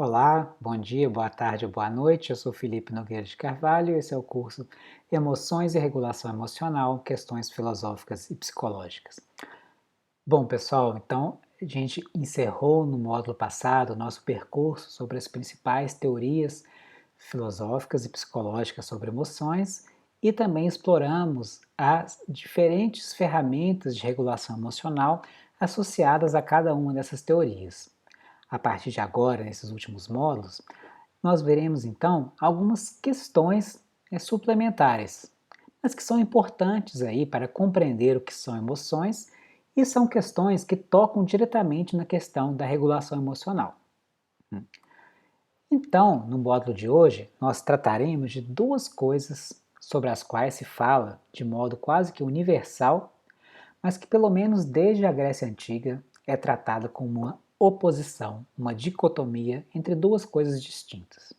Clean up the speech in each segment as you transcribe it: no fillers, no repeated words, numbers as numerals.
Olá, bom dia, boa tarde ou boa noite. Eu sou Felipe Nogueira de Carvalho e esse é o curso Emoções e Regulação Emocional, Questões Filosóficas e Psicológicas. Bom, pessoal, então a gente encerrou no módulo passado o nosso percurso sobre as principais teorias filosóficas e psicológicas sobre emoções e também exploramos as diferentes ferramentas de regulação emocional associadas a cada uma dessas teorias. A partir de agora, nesses últimos módulos, nós veremos então algumas questões suplementares, mas que são importantes aí para compreender o que são emoções e são questões que tocam diretamente na questão da regulação emocional. Então, no módulo de hoje, nós trataremos de duas coisas sobre as quais se fala de modo quase que universal, mas que pelo menos desde a Grécia Antiga é tratada como uma oposição, uma dicotomia entre duas coisas distintas.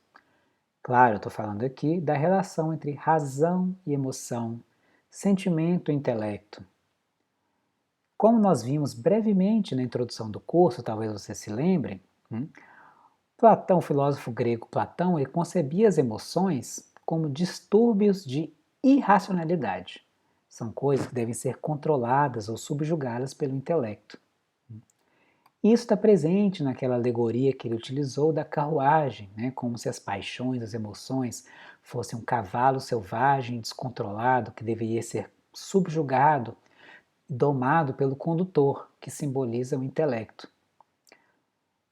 Claro, eu estou falando aqui da relação entre razão e emoção, sentimento e intelecto. Como nós vimos brevemente na introdução do curso, talvez você se lembre, Platão, o filósofo grego Platão, ele concebia as emoções como distúrbios de irracionalidade. São coisas que devem ser controladas ou subjugadas pelo intelecto. Isso está presente naquela alegoria que ele utilizou da carruagem, como se as paixões, as emoções fossem um cavalo selvagem, descontrolado, que deveria ser subjugado, domado pelo condutor, que simboliza o intelecto.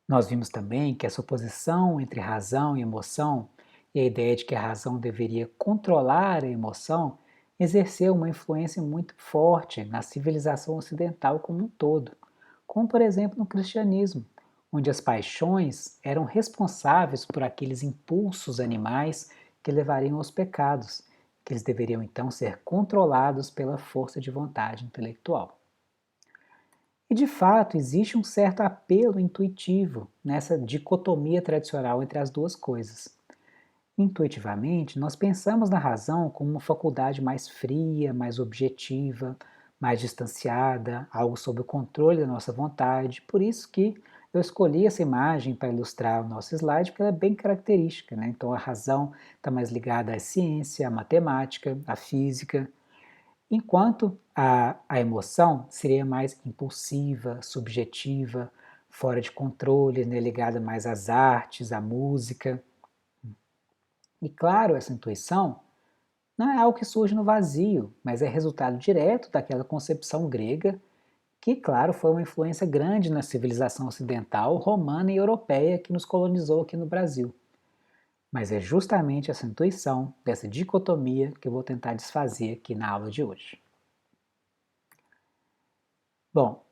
Nós vimos também que essa oposição entre razão e emoção, e a ideia de que a razão deveria controlar a emoção, exerceu uma influência muito forte na civilização ocidental como um todo, como por exemplo no cristianismo, onde as paixões eram responsáveis por aqueles impulsos animais que levariam aos pecados, que eles deveriam então ser controlados pela força de vontade intelectual. E de fato existe um certo apelo intuitivo nessa dicotomia tradicional entre as duas coisas. Intuitivamente, nós pensamos na razão como uma faculdade mais fria, mais objetiva, mais distanciada, algo sob o controle da nossa vontade. Por isso que eu escolhi essa imagem para ilustrar o nosso slide, porque ela é bem característica. Então a razão está mais ligada à ciência, à matemática, à física, enquanto a emoção seria mais impulsiva, subjetiva, fora de controle, ligada mais às artes, à música. E claro, essa intuição não é algo que surge no vazio, mas é resultado direto daquela concepção grega, que, claro, foi uma influência grande na civilização ocidental, romana e europeia que nos colonizou aqui no Brasil. Mas é justamente essa intuição, dessa dicotomia, que eu vou tentar desfazer aqui na aula de hoje. Bom,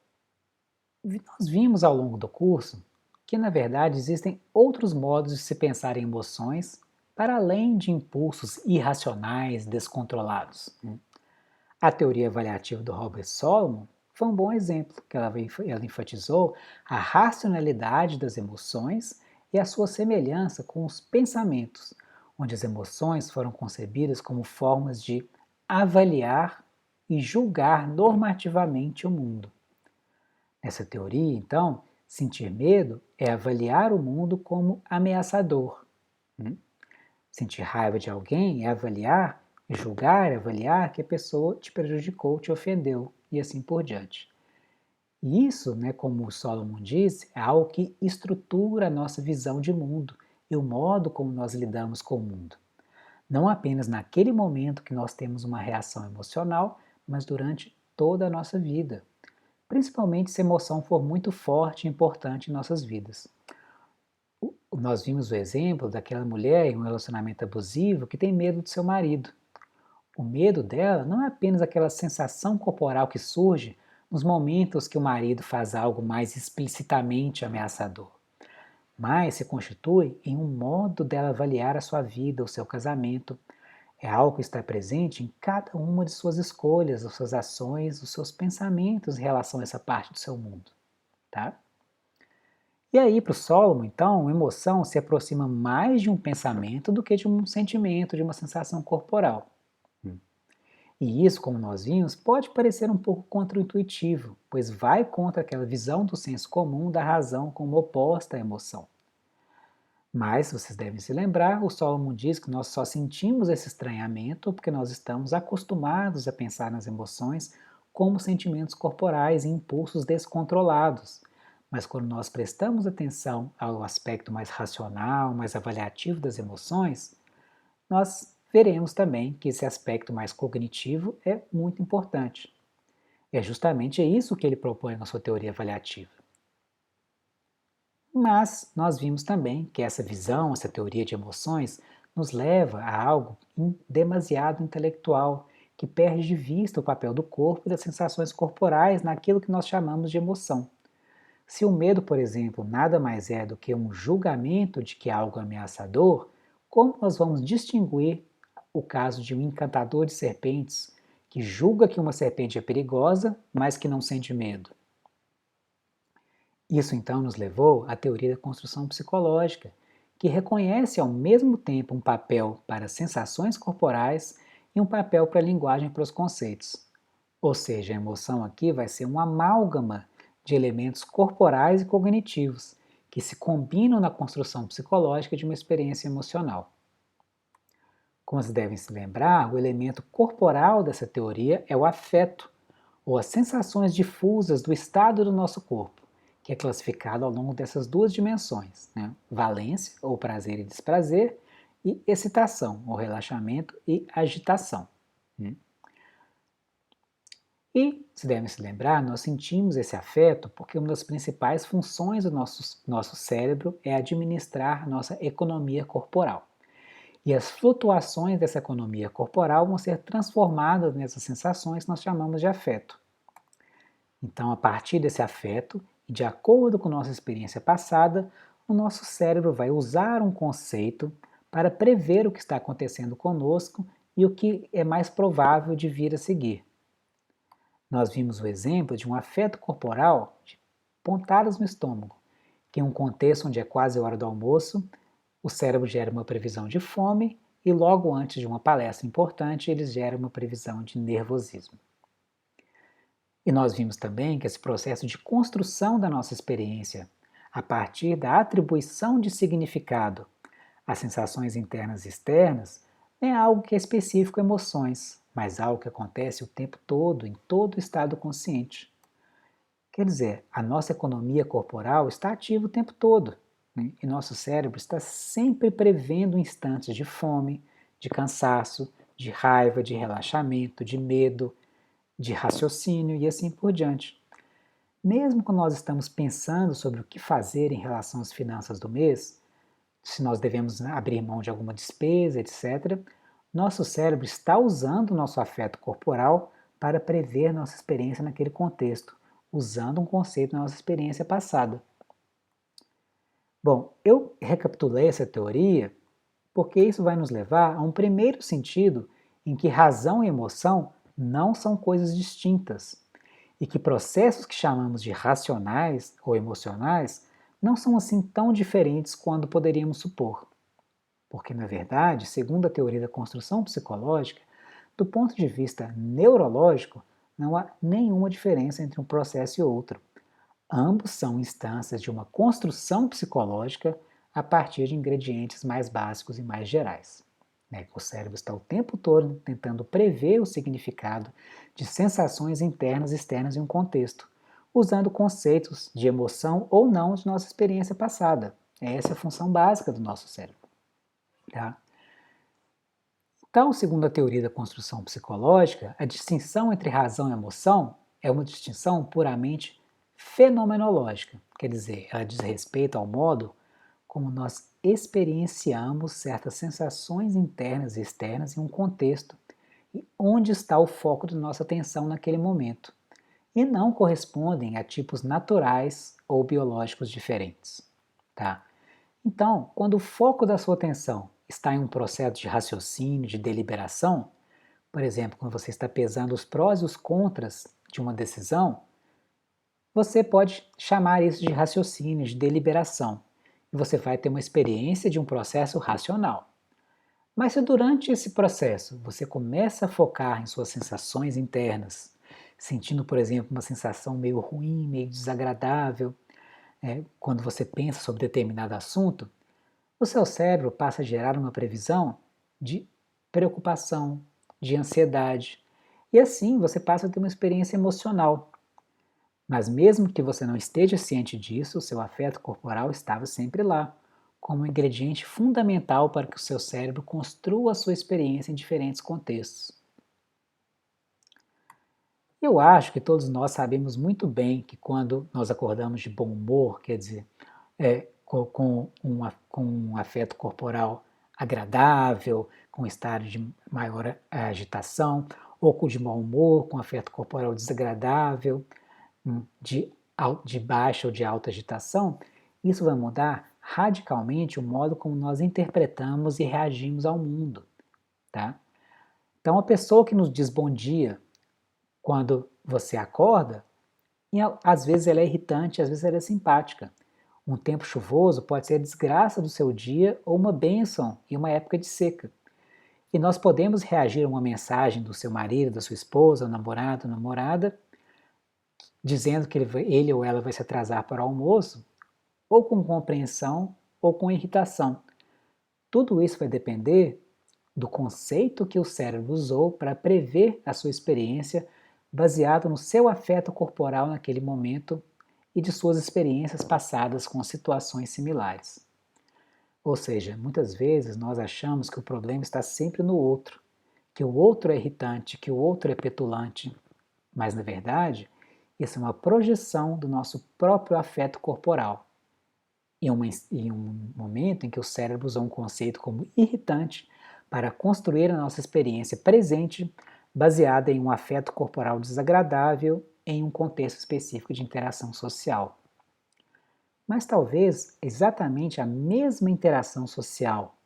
nós vimos ao longo do curso que, na verdade, existem outros modos de se pensar em emoções para além de impulsos irracionais descontrolados. A teoria avaliativa do Robert Solomon foi um bom exemplo, que ela enfatizou a racionalidade das emoções e a sua semelhança com os pensamentos, onde as emoções foram concebidas como formas de avaliar e julgar normativamente o mundo. Nessa teoria, então, sentir medo é avaliar o mundo como ameaçador. Sentir raiva de alguém é avaliar, julgar, avaliar que a pessoa te prejudicou, te ofendeu e assim por diante. E isso, como o Solomon diz, é algo que estrutura a nossa visão de mundo e o modo como nós lidamos com o mundo. Não apenas naquele momento que nós temos uma reação emocional, mas durante toda a nossa vida, principalmente se a emoção for muito forte e importante em nossas vidas. Nós vimos o exemplo daquela mulher em um relacionamento abusivo que tem medo do seu marido. O medo dela não é apenas aquela sensação corporal que surge nos momentos que o marido faz algo mais explicitamente ameaçador, mas se constitui em um modo dela avaliar a sua vida, o seu casamento. É algo que está presente em cada uma de suas escolhas, as suas ações, os seus pensamentos em relação a essa parte do seu mundo. Tá? E aí, para o Solomon, então, a emoção se aproxima mais de um pensamento do que de um sentimento, de uma sensação corporal. E isso, como nós vimos, pode parecer um pouco contraintuitivo, pois vai contra aquela visão do senso comum da razão como oposta à emoção. Mas, vocês devem se lembrar, o Solomon diz que nós só sentimos esse estranhamento porque nós estamos acostumados a pensar nas emoções como sentimentos corporais e impulsos descontrolados. Mas quando nós prestamos atenção ao aspecto mais racional, mais avaliativo das emoções, nós veremos também que esse aspecto mais cognitivo é muito importante. É justamente isso que ele propõe na sua teoria avaliativa. Mas nós vimos também que essa visão, essa teoria de emoções, nos leva a algo demasiado intelectual, que perde de vista o papel do corpo e das sensações corporais naquilo que nós chamamos de emoção. Se o medo, por exemplo, nada mais é do que um julgamento de que é algo ameaçador, como nós vamos distinguir o caso de um encantador de serpentes que julga que uma serpente é perigosa, mas que não sente medo? Isso então nos levou à teoria da construção psicológica, que reconhece ao mesmo tempo um papel para sensações corporais e um papel para a linguagem para os conceitos. Ou seja, a emoção aqui vai ser um amálgama de elementos corporais e cognitivos, que se combinam na construção psicológica de uma experiência emocional. Como vocês devem se lembrar, o elemento corporal dessa teoria é o afeto, ou as sensações difusas do estado do nosso corpo, que é classificado ao longo dessas duas dimensões, né? Valência, ou prazer e desprazer, e excitação, ou relaxamento e agitação. E, se devem se lembrar, nós sentimos esse afeto porque uma das principais funções do nosso cérebro é administrar nossa economia corporal. E as flutuações dessa economia corporal vão ser transformadas nessas sensações que nós chamamos de afeto. Então, a partir desse afeto, e de acordo com nossa experiência passada, o nosso cérebro vai usar um conceito para prever o que está acontecendo conosco e o que é mais provável de vir a seguir. Nós vimos o exemplo de um afeto corporal de pontadas no estômago, que em um contexto onde é quase hora do almoço, o cérebro gera uma previsão de fome e logo antes de uma palestra importante, eles geram uma previsão de nervosismo. E nós vimos também que esse processo de construção da nossa experiência, a partir da atribuição de significado às sensações internas e externas, não é algo que é específico a emoções, mas algo que acontece o tempo todo, em todo o estado consciente. Quer dizer, a nossa economia corporal está ativa o tempo todo, né? E nosso cérebro está sempre prevendo instantes de fome, de cansaço, de raiva, de relaxamento, de medo, de raciocínio e assim por diante. Mesmo quando nós estamos pensando sobre o que fazer em relação às finanças do mês, se nós devemos abrir mão de alguma despesa, etc., nosso cérebro está usando o nosso afeto corporal para prever nossa experiência naquele contexto, usando um conceito da nossa experiência passada. Bom, eu recapitulei essa teoria porque isso vai nos levar a um primeiro sentido em que razão e emoção não são coisas distintas e que processos que chamamos de racionais ou emocionais não são assim tão diferentes quanto poderíamos supor. Porque, na verdade, segundo a teoria da construção psicológica, do ponto de vista neurológico, não há nenhuma diferença entre um processo e outro. Ambos são instâncias de uma construção psicológica a partir de ingredientes mais básicos e mais gerais. O cérebro está o tempo todo tentando prever o significado de sensações internas e externas em um contexto, usando conceitos de emoção ou não de nossa experiência passada. Essa é a função básica do nosso cérebro. Tá? Então, segundo a teoria da construção psicológica, a distinção entre razão e emoção é uma distinção puramente fenomenológica, quer dizer, ela diz respeito ao modo como nós experienciamos certas sensações internas e externas em um contexto e onde está o foco da nossa atenção naquele momento, e não correspondem a tipos naturais ou biológicos diferentes. Tá? Então, quando o foco da sua atenção está em um processo de raciocínio, de deliberação, por exemplo, quando você está pesando os prós e os contras de uma decisão, você pode chamar isso de raciocínio, de deliberação, e você vai ter uma experiência de um processo racional. Mas se durante esse processo você começa a focar em suas sensações internas, sentindo, por exemplo, uma sensação meio ruim, meio desagradável, quando você pensa sobre determinado assunto, o seu cérebro passa a gerar uma previsão de preocupação, de ansiedade, e assim você passa a ter uma experiência emocional. Mas mesmo que você não esteja ciente disso, o seu afeto corporal estava sempre lá, como um ingrediente fundamental para que o seu cérebro construa a sua experiência em diferentes contextos. Eu acho que todos nós sabemos muito bem que quando nós acordamos de bom humor, quer dizer, com um afeto corporal agradável, com um estado de maior agitação, ou com de mau humor, com afeto corporal desagradável, de baixa ou de alta agitação, isso vai mudar radicalmente o modo como nós interpretamos e reagimos ao mundo. Tá? Então, a pessoa que nos diz bom dia quando você acorda, às vezes ela é irritante, às vezes ela é simpática. Um tempo chuvoso pode ser a desgraça do seu dia ou uma bênção em uma época de seca. E nós podemos reagir a uma mensagem do seu marido, da sua esposa, namorado, namorada, dizendo que ele ou ela vai se atrasar para o almoço, ou com compreensão ou com irritação. Tudo isso vai depender do conceito que o cérebro usou para prever a sua experiência baseado no seu afeto corporal naquele momento e de suas experiências passadas com situações similares. Ou seja, muitas vezes nós achamos que o problema está sempre no outro, que o outro é irritante, que o outro é petulante, mas na verdade, isso é uma projeção do nosso próprio afeto corporal. Em um momento em que o cérebro usou um conceito como irritante para construir a nossa experiência presente baseada em um afeto corporal desagradável em um contexto específico de interação social. Mas talvez exatamente a mesma interação social,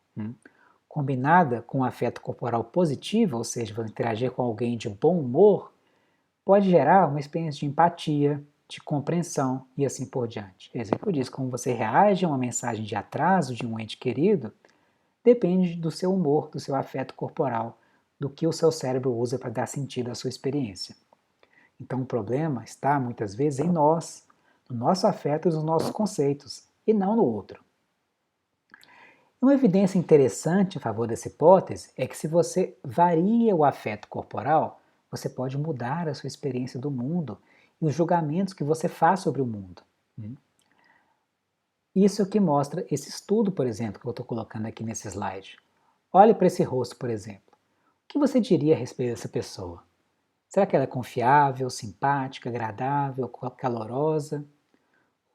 combinada com um afeto corporal positivo, ou seja, você interagir com alguém de bom humor, pode gerar uma experiência de empatia, de compreensão e assim por diante. Exemplo disso, como você reage a uma mensagem de atraso de um ente querido, depende do seu humor, do seu afeto corporal, do que o seu cérebro usa para dar sentido à sua experiência. Então o problema está muitas vezes em nós, no nosso afeto e nos nossos conceitos, e não no outro. Uma evidência interessante a favor dessa hipótese é que se você varia o afeto corporal, você pode mudar a sua experiência do mundo e os julgamentos que você faz sobre o mundo. Isso é o que mostra esse estudo, por exemplo, que eu estou colocando aqui nesse slide. Olhe para esse rosto, por exemplo. O que você diria a respeito dessa pessoa? Será que ela é confiável, simpática, agradável, calorosa?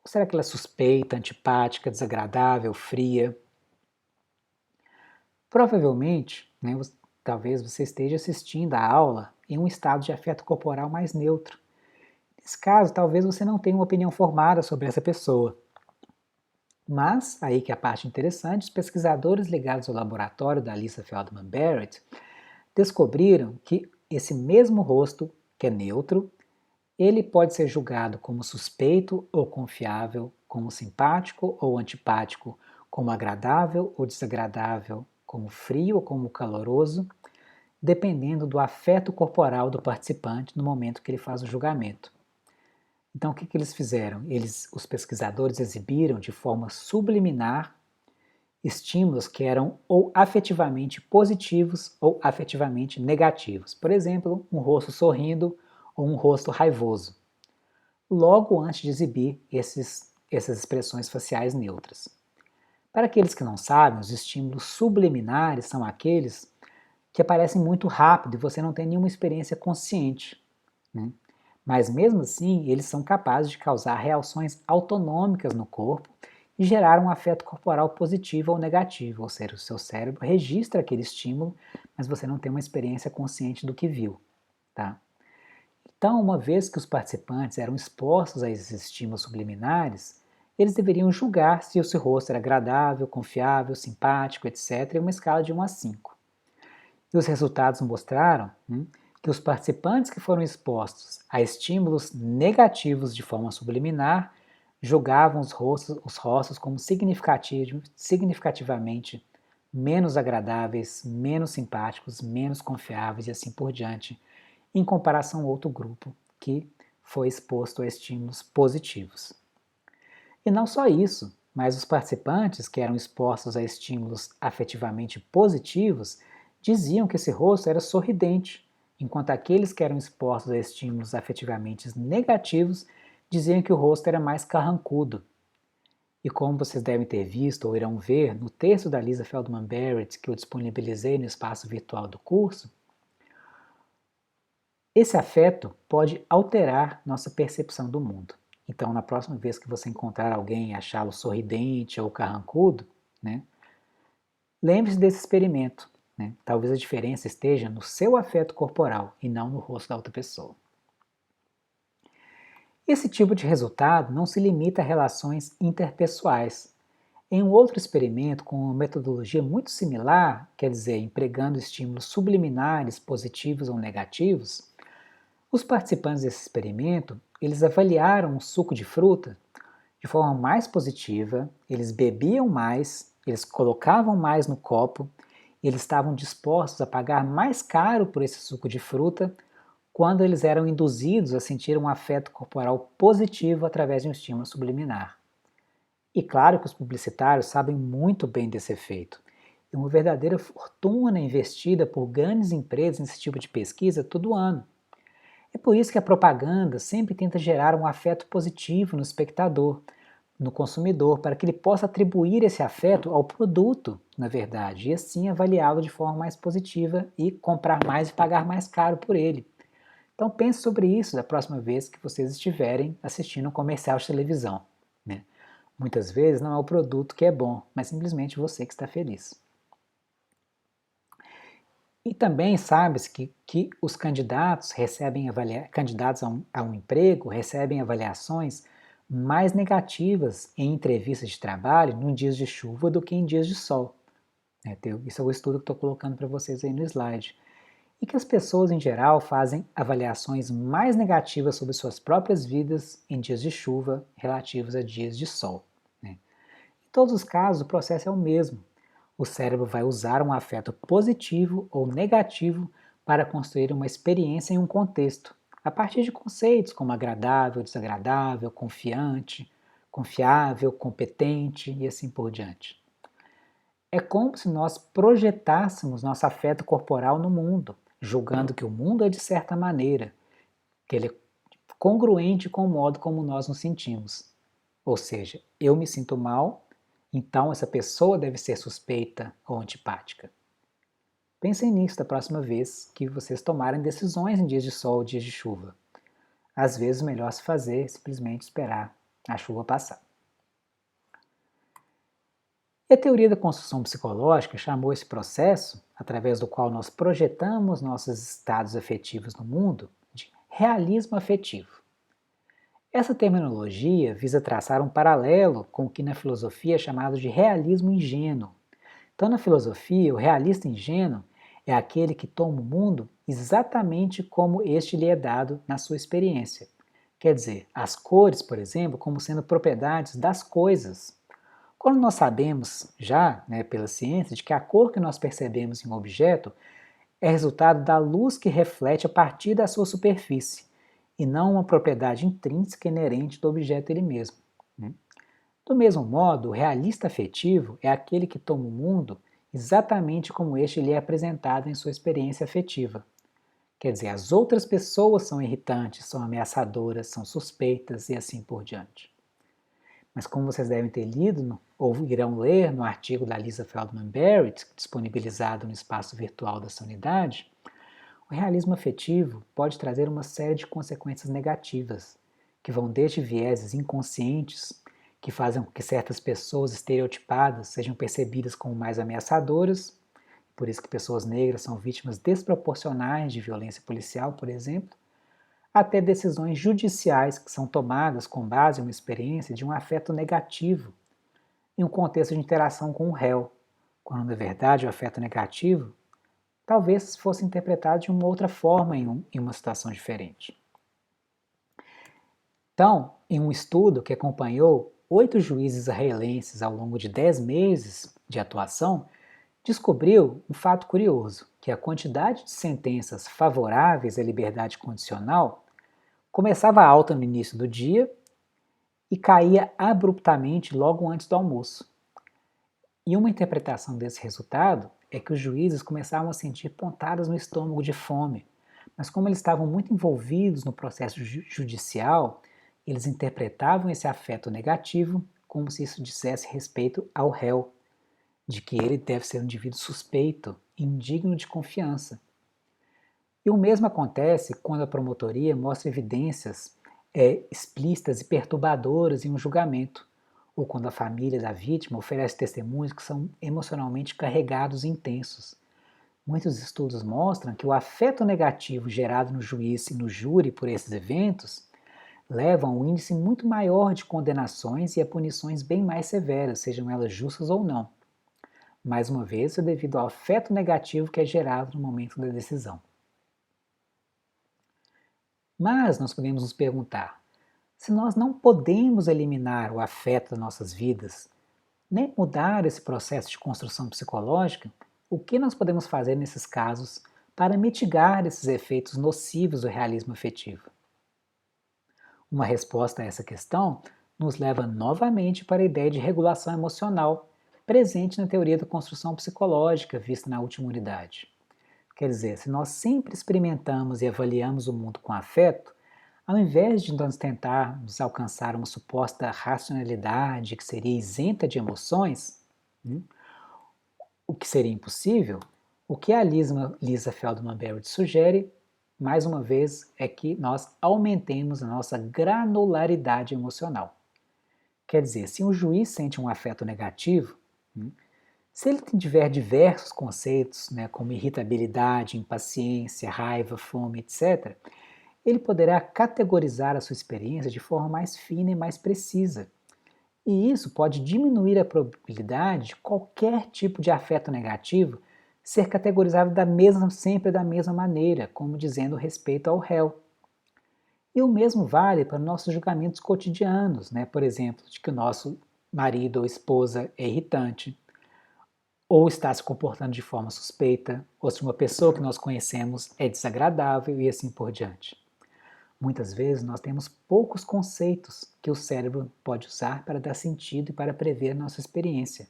Ou será que ela é suspeita, antipática, desagradável, fria? Provavelmente, talvez você esteja assistindo a aula em um estado de afeto corporal mais neutro. Nesse caso, talvez você não tenha uma opinião formada sobre essa pessoa. Mas, aí que é a parte interessante, os pesquisadores ligados ao laboratório da Lisa Feldman Barrett descobriram que esse mesmo rosto, que é neutro, ele pode ser julgado como suspeito ou confiável, como simpático ou antipático, como agradável ou desagradável, como frio ou como caloroso, dependendo do afeto corporal do participante no momento que ele faz o julgamento. Então, o que eles fizeram? Os pesquisadores exibiram de forma subliminar estímulos que eram ou afetivamente positivos ou afetivamente negativos. Por exemplo, um rosto sorrindo ou um rosto raivoso, logo antes de exibir essas expressões faciais neutras. Para aqueles que não sabem, os estímulos subliminares são aqueles que aparecem muito rápido e você não tem nenhuma experiência consciente. Mas mesmo assim, eles são capazes de causar reações autonômicas no corpo e gerar um afeto corporal positivo ou negativo, ou seja, o seu cérebro registra aquele estímulo, mas você não tem uma experiência consciente do que viu. Tá? Então, uma vez que os participantes eram expostos a esses estímulos subliminares, eles deveriam julgar se o seu rosto era agradável, confiável, simpático, etc., em uma escala de 1 a 5. E os resultados mostraram que os participantes que foram expostos a estímulos negativos de forma subliminar julgavam os rostos como significativamente menos agradáveis, menos simpáticos, menos confiáveis e assim por diante, em comparação ao outro grupo que foi exposto a estímulos positivos. E não só isso, mas os participantes que eram expostos a estímulos afetivamente positivos diziam que esse rosto era sorridente, enquanto aqueles que eram expostos a estímulos afetivamente negativos diziam que o rosto era mais carrancudo. E como vocês devem ter visto ou irão ver no texto da Lisa Feldman Barrett que eu disponibilizei no espaço virtual do curso, esse afeto pode alterar nossa percepção do mundo. Então, na próxima vez que você encontrar alguém e achá-lo sorridente ou carrancudo, né, lembre-se desse experimento. Né? Talvez a diferença esteja no seu afeto corporal e não no rosto da outra pessoa. Esse tipo de resultado não se limita a relações interpessoais. Em um outro experimento com uma metodologia muito similar, quer dizer, empregando estímulos subliminares positivos ou negativos, os participantes desse experimento, eles avaliaram o suco de fruta de forma mais positiva, eles bebiam mais, eles colocavam mais no copo, eles estavam dispostos a pagar mais caro por esse suco de fruta quando eles eram induzidos a sentir um afeto corporal positivo através de um estímulo subliminar. E claro que os publicitários sabem muito bem desse efeito. E uma verdadeira fortuna investida por grandes empresas nesse tipo de pesquisa todo ano. É por isso que a propaganda sempre tenta gerar um afeto positivo no espectador, no consumidor, para que ele possa atribuir esse afeto ao produto, na verdade, e assim avaliá-lo de forma mais positiva e comprar mais e pagar mais caro por ele. Então pense sobre isso da próxima vez que vocês estiverem assistindo um comercial de televisão. Né? Muitas vezes não é o produto que é bom, mas simplesmente você que está feliz. E também sabe-se que os candidatos recebem candidatos a um emprego recebem avaliações mais negativas em entrevistas de trabalho em dias de chuva do que em dias de sol. Isso é o estudo que estou colocando para vocês aí no slide. E que as pessoas em geral fazem avaliações mais negativas sobre suas próprias vidas em dias de chuva relativos a dias de sol. Né? Em todos os casos, o processo é o mesmo. O cérebro vai usar um afeto positivo ou negativo para construir uma experiência em um contexto, a partir de conceitos como agradável, desagradável, confiante, confiável, competente e assim por diante. É como se nós projetássemos nosso afeto corporal no mundo, julgando que o mundo é de certa maneira, que ele é congruente com o modo como nós nos sentimos. Ou seja, eu me sinto mal, então essa pessoa deve ser suspeita ou antipática. Pensem nisso da próxima vez que vocês tomarem decisões em dias de sol ou dias de chuva. Às vezes o melhor se fazer é simplesmente esperar a chuva passar. E a teoria da construção psicológica chamou esse processo, através do qual nós projetamos nossos estados afetivos no mundo, de realismo afetivo. Essa terminologia visa traçar um paralelo com o que na filosofia é chamado de realismo ingênuo. Então, na filosofia, o realista ingênuo é aquele que toma o mundo exatamente como este lhe é dado na sua experiência. Quer dizer, as cores, por exemplo, como sendo propriedades das coisas. Quando nós sabemos já, pela ciência, de que a cor que nós percebemos em um objeto é resultado da luz que reflete a partir da sua superfície, e não uma propriedade intrínseca inerente do objeto ele mesmo. Do mesmo modo, o realista afetivo é aquele que toma o mundo exatamente como este lhe é apresentado em sua experiência afetiva. Quer dizer, as outras pessoas são irritantes, são ameaçadoras, são suspeitas e assim por diante. Mas como vocês devem ter lido ou irão ler no artigo da Lisa Feldman Barrett, disponibilizado no espaço virtual dessa unidade, o realismo afetivo pode trazer uma série de consequências negativas, que vão desde vieses inconscientes, que fazem com que certas pessoas estereotipadas sejam percebidas como mais ameaçadoras, por isso que pessoas negras são vítimas desproporcionais de violência policial, por exemplo, até decisões judiciais que são tomadas com base em uma experiência de um afeto negativo, em um contexto de interação com o réu, quando na verdade o afeto negativo talvez fosse interpretado de uma outra forma em uma situação diferente. Então, em um estudo que acompanhou 8 juízes israelenses ao longo de 10 meses de atuação, descobriu um fato curioso, que a quantidade de sentenças favoráveis à liberdade condicional começava alta no início do dia e caía abruptamente logo antes do almoço. E uma interpretação desse resultado é que os juízes começavam a sentir pontadas no estômago de fome, mas como eles estavam muito envolvidos no processo judicial, eles interpretavam esse afeto negativo como se isso dissesse respeito ao réu, de que ele deve ser um indivíduo suspeito, indigno de confiança. E o mesmo acontece quando a promotoria mostra evidências explícitas e perturbadoras em um julgamento, ou quando a família da vítima oferece testemunhos que são emocionalmente carregados e intensos. Muitos estudos mostram que o afeto negativo gerado no juiz e no júri por esses eventos leva a um índice muito maior de condenações e a punições bem mais severas, sejam elas justas ou não. Mais uma vez, é devido ao afeto negativo que é gerado no momento da decisão. Mas nós podemos nos perguntar, se nós não podemos eliminar o afeto das nossas vidas, nem mudar esse processo de construção psicológica, o que nós podemos fazer nesses casos para mitigar esses efeitos nocivos do realismo afetivo? Uma resposta a essa questão nos leva novamente para a ideia de regulação emocional, presente na teoria da construção psicológica vista na última unidade. Quer dizer, se nós sempre experimentamos e avaliamos o mundo com afeto, ao invés de nós tentarmos alcançar uma suposta racionalidade que seria isenta de emoções, o que seria impossível, o que a Lisa Feldman Barrett sugere, mais uma vez, é que nós aumentemos a nossa granularidade emocional. Quer dizer, se um juiz sente um afeto negativo, se ele tiver diversos conceitos, como irritabilidade, impaciência, raiva, fome, etc., ele poderá categorizar a sua experiência de forma mais fina e mais precisa. E isso pode diminuir a probabilidade de qualquer tipo de afeto negativo ser categorizado sempre da mesma maneira, como dizendo respeito ao réu. E o mesmo vale para nossos julgamentos cotidianos, por exemplo, de que o nosso marido ou esposa é irritante, ou está se comportando de forma suspeita, ou se uma pessoa que nós conhecemos é desagradável e assim por diante. Muitas vezes nós temos poucos conceitos que o cérebro pode usar para dar sentido e para prever a nossa experiência.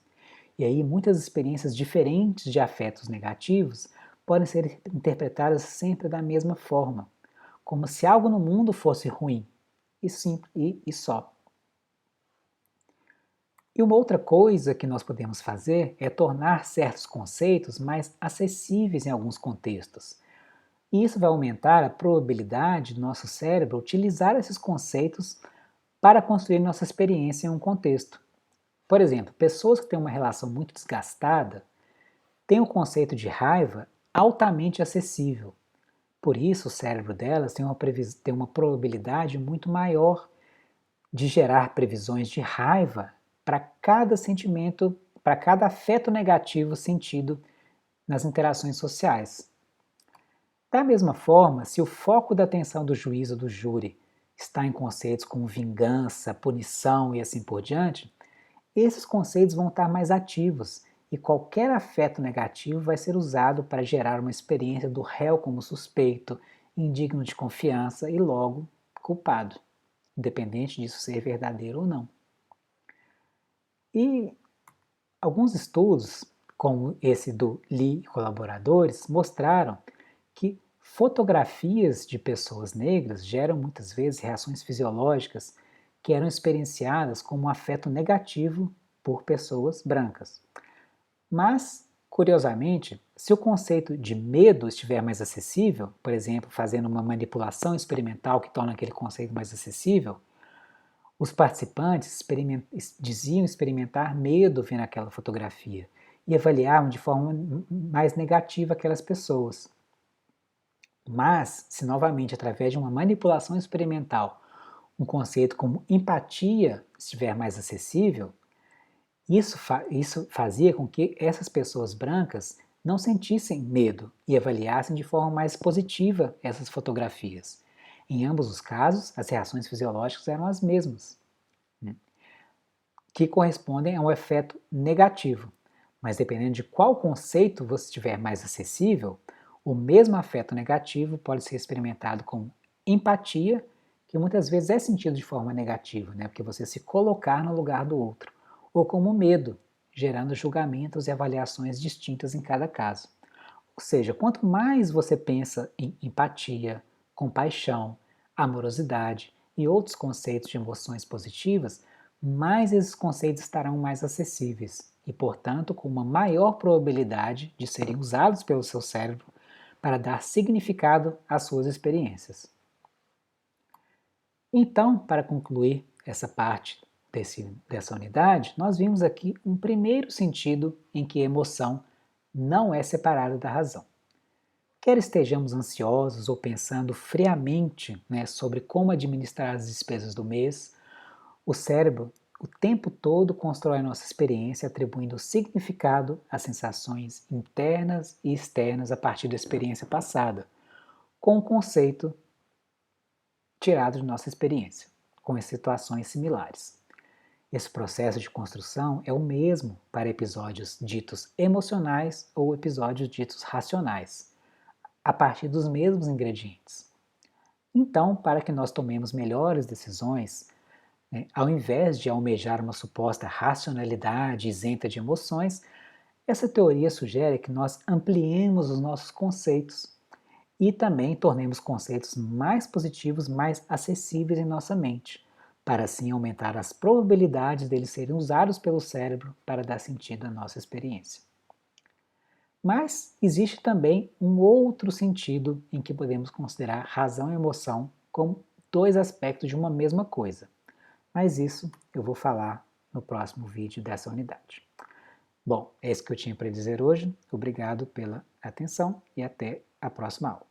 E aí muitas experiências diferentes de afetos negativos podem ser interpretadas sempre da mesma forma, como se algo no mundo fosse ruim, e só. E uma outra coisa que nós podemos fazer é tornar certos conceitos mais acessíveis em alguns contextos. E isso vai aumentar a probabilidade do nosso cérebro utilizar esses conceitos para construir nossa experiência em um contexto. Por exemplo, pessoas que têm uma relação muito desgastada têm o conceito de raiva altamente acessível. Por isso, o cérebro delas tem uma probabilidade muito maior de gerar previsões de raiva para cada sentimento, para cada afeto negativo sentido nas interações sociais. Da mesma forma, se o foco da atenção do juiz ou do júri está em conceitos como vingança, punição e assim por diante, esses conceitos vão estar mais ativos e qualquer afeto negativo vai ser usado para gerar uma experiência do réu como suspeito, indigno de confiança e logo culpado, independente disso ser verdadeiro ou não. E alguns estudos, como esse do Lee e colaboradores, mostraram que fotografias de pessoas negras geram muitas vezes reações fisiológicas que eram experienciadas como um afeto negativo por pessoas brancas. Mas, curiosamente, se o conceito de medo estiver mais acessível, por exemplo, fazendo uma manipulação experimental que torna aquele conceito mais acessível, os participantes diziam experimentar medo vendo aquela fotografia e avaliavam de forma mais negativa aquelas pessoas. Mas, se novamente através de uma manipulação experimental um conceito como empatia estiver mais acessível, isso fazia com que essas pessoas brancas não sentissem medo e avaliassem de forma mais positiva essas fotografias. Em ambos os casos, as reações fisiológicas eram as mesmas, que correspondem a um efeito negativo. Mas dependendo de qual conceito você tiver mais acessível, o mesmo afeto negativo pode ser experimentado como empatia que muitas vezes é sentido de forma negativa, né? Porque você se colocar no lugar do outro, ou como medo, gerando julgamentos e avaliações distintas em cada caso. Ou seja, quanto mais você pensa em empatia, compaixão, amorosidade e outros conceitos de emoções positivas, mais esses conceitos estarão mais acessíveis e, portanto, com uma maior probabilidade de serem usados pelo seu cérebro para dar significado às suas experiências. Então, para concluir essa parte dessa unidade, nós vimos aqui um primeiro sentido em que a emoção não é separada da razão. Quer estejamos ansiosos ou pensando friamente, né, sobre como administrar as despesas do mês, o cérebro o tempo todo constrói a nossa experiência atribuindo significado às sensações internas e externas a partir da experiência passada, com o conceito tirado de nossa experiência, com situações similares. Esse processo de construção é o mesmo para episódios ditos emocionais ou episódios ditos racionais, a partir dos mesmos ingredientes. Então, para que nós tomemos melhores decisões, né, ao invés de almejar uma suposta racionalidade isenta de emoções, essa teoria sugere que nós ampliemos os nossos conceitos e também tornemos conceitos mais positivos, mais acessíveis em nossa mente, para assim aumentar as probabilidades deles serem usados pelo cérebro para dar sentido à nossa experiência. Mas existe também um outro sentido em que podemos considerar razão e emoção como dois aspectos de uma mesma coisa. Mas isso eu vou falar no próximo vídeo dessa unidade. Bom, é isso que eu tinha para dizer hoje. Obrigado pela atenção e até a próxima aula.